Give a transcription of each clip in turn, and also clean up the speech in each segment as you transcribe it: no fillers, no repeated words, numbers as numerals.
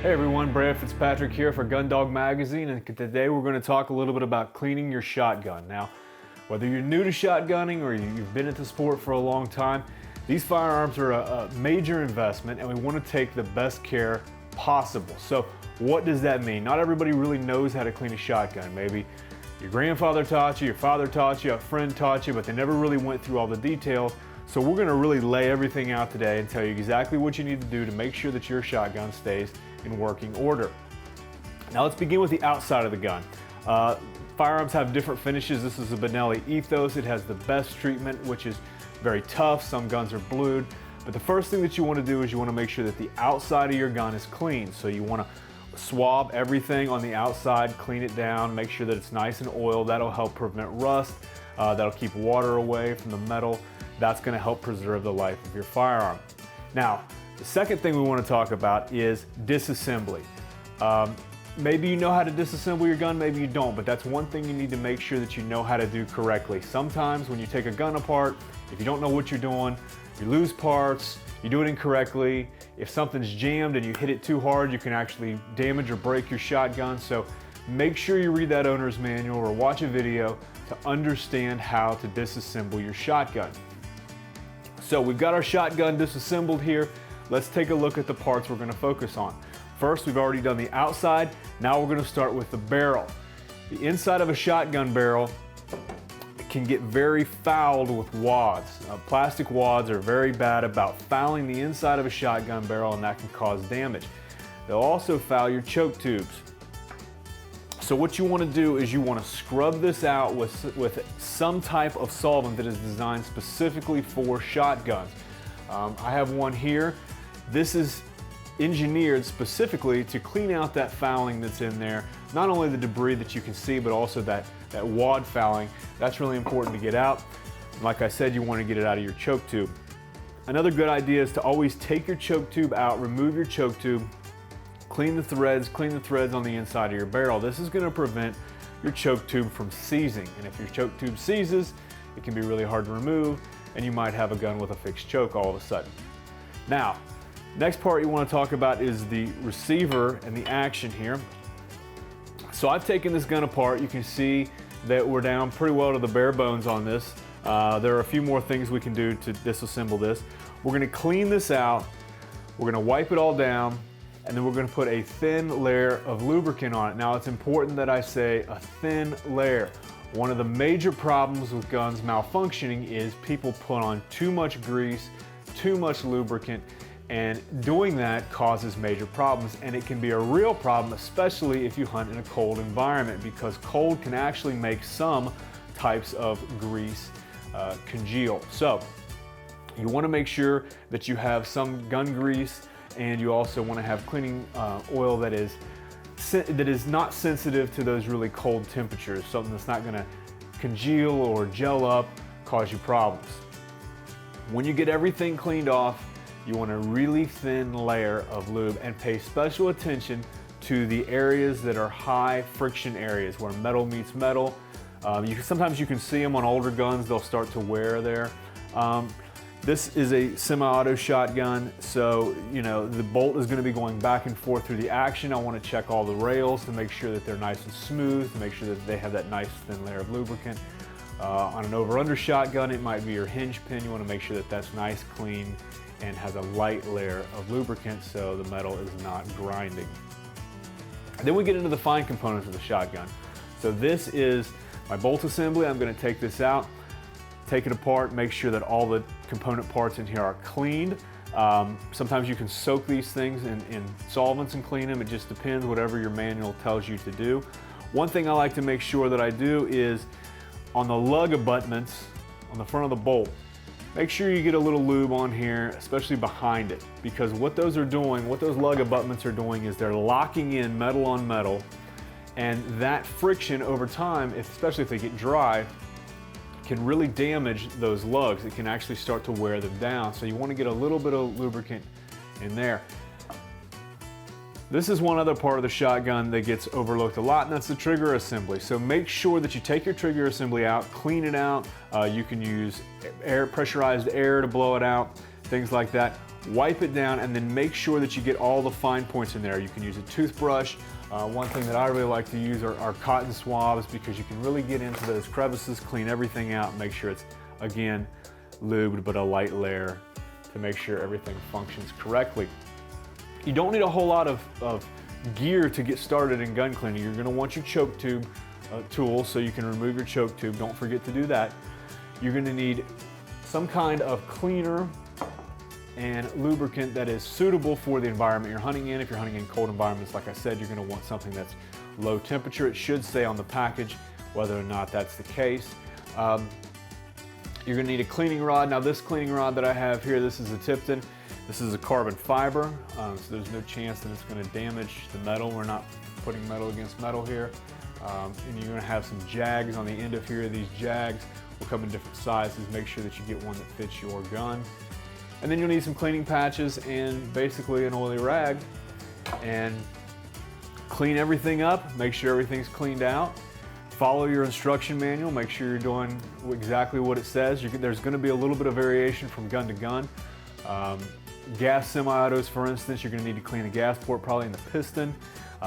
Hey everyone, Brad Fitzpatrick here for Gun Dog Magazine, and today we're going to talk a little bit about cleaning your shotgun. Now, whether you're new to shotgunning or you've been into sport for a long time, these firearms are a major investment and we want to take the best care possible. So what does that mean? Not everybody really knows how to clean a shotgun. Maybe your grandfather taught you, your father taught you, a friend taught you, but they never really went through all the details. So we're going to really lay everything out today and tell you exactly what you need to do to make sure that your shotgun stays in working order. Now let's begin with the outside of the gun. Firearms have different finishes. This is a Benelli Ethos. It has the best treatment, which is very tough. Some guns are blued. But the first thing that you want to do is you want to make sure that the outside of your gun is clean. So you want to swab everything on the outside, clean it down, make sure that it's nice and oiled. That'll help prevent rust. That'll keep water away from the metal. That's going to help preserve the life of your firearm. Now, the second thing we want to talk about is disassembly. Maybe you know how to disassemble your gun, maybe you don't, but that's one thing you need to make sure that you know how to do correctly. Sometimes when you take a gun apart, if you don't know what you're doing, you lose parts, you do it incorrectly. If something's jammed and you hit it too hard, you can actually damage or break your shotgun. So make sure you read that owner's manual or watch a video to understand how to disassemble your shotgun. So we've got our shotgun disassembled here. Let's take a look at the parts we're going to focus on. First, we've already done the outside. Now we're going to start with the barrel. The inside of a shotgun barrel can get very fouled with wads. Plastic wads are very bad about fouling the inside of a shotgun barrel, and that can cause damage. They'll also foul your choke tubes. So what you want to do is you want to scrub this out with some type of solvent that is designed specifically for shotguns. I have one here. This is engineered specifically to clean out that fouling that's in there. Not only the debris that you can see, but also that wad fouling. That's really important to get out. And like I said, you want to get it out of your choke tube. Another good idea is to always take your choke tube out, remove your choke tube, clean the threads on the inside of your barrel. This is going to prevent your choke tube from seizing. And if your choke tube seizes, it can be really hard to remove, and you might have a gun with a fixed choke all of a sudden. Now, next part you want to talk about is the receiver and the action here. So I've taken this gun apart. You can see that we're down pretty well to the bare bones on this. There are a few more things we can do to disassemble this. We're going to clean this out. We're going to wipe it all down, and then we're going to put a thin layer of lubricant on it. Now it's important that I say a thin layer. One of the major problems with guns malfunctioning is people put on too much grease, too much lubricant, and doing that causes major problems, and it can be a real problem, especially if you hunt in a cold environment, because cold can actually make some types of grease congeal. So you want to make sure that you have some gun grease, and you also want to have cleaning oil that is not sensitive to those really cold temperatures, something that's not going to congeal or gel up, cause you problems. When you get everything cleaned off, you want a really thin layer of lube, and pay special attention to the areas that are high friction areas where metal meets metal. Sometimes you can see them on older guns, they'll start to wear there. This is a semi-auto shotgun, so the bolt is going to be going back and forth through the action. I want to check all the rails to make sure that they're nice and smooth, to make sure that they have that nice thin layer of lubricant. On an over-under shotgun, it might be your hinge pin. You want to make sure that that's nice, clean, and has a light layer of lubricant so the metal is not grinding. Then we get into the fine components of the shotgun. So this is my bolt assembly. I'm going to take this out, take it apart, make sure that all the component parts in here are cleaned. Sometimes you can soak these things in solvents and clean them. It just depends, whatever your manual tells you to do. One thing I like to make sure that I do is on the lug abutments on the front of the bolt, make sure you get a little lube on here, especially behind it, because what those lug abutments are doing is they're locking in metal on metal, and that friction over time, especially if they get dry, can really damage those lugs. It can actually start to wear them down. So you want to get a little bit of lubricant in there. This is one other part of the shotgun that gets overlooked a lot, and that's the trigger assembly. So make sure that you take your trigger assembly out, clean it out. You can use pressurized air to blow it out, things like that. wipe it down, and then make sure that you get all the fine points in there. You can use a toothbrush. One thing that I really like to use are cotton swabs, because you can really get into those crevices, clean everything out, make sure it's, again, lubed, but a light layer to make sure everything functions correctly. You don't need a whole lot of gear to get started in gun cleaning. You're going to want your choke tube tool so you can remove your choke tube. Don't forget to do that. You're going to need some kind of cleaner and lubricant that is suitable for the environment you're hunting in. If you're hunting in cold environments, like I said, you're going to want something that's low temperature. It should say on the package whether or not that's the case. You're going to need a cleaning rod. Now, this cleaning rod that I have here, this is a Tipton. This is a carbon fiber, so there's no chance that it's going to damage the metal. We're not putting metal against metal here. And you're going to have some jags on the end of here. These jags will come in different sizes. Make sure that you get one that fits your gun. And then you'll need some cleaning patches and basically an oily rag, and clean everything up. Make sure everything's cleaned out. Follow your instruction manual. Make sure you're doing exactly what it says. There's going to be a little bit of variation from gun to gun. Gas semi-autos, for instance, you're going to need to clean the gas port, probably in the piston.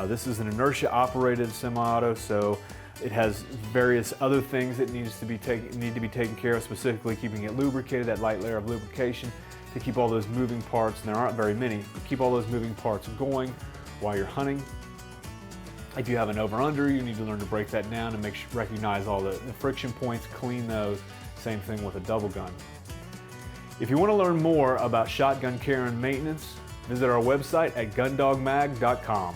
This is an inertia operated semi-auto, so it has various other things that need to be taken care of, specifically keeping it lubricated, that light layer of lubrication to keep all those moving parts, and there aren't very many, but keep all those moving parts going while you're hunting. If you have an over-under, you need to learn to break that down and recognize all the friction points, clean those. Same thing with a double gun. If you want to learn more about shotgun care and maintenance, visit our website at gundogmag.com.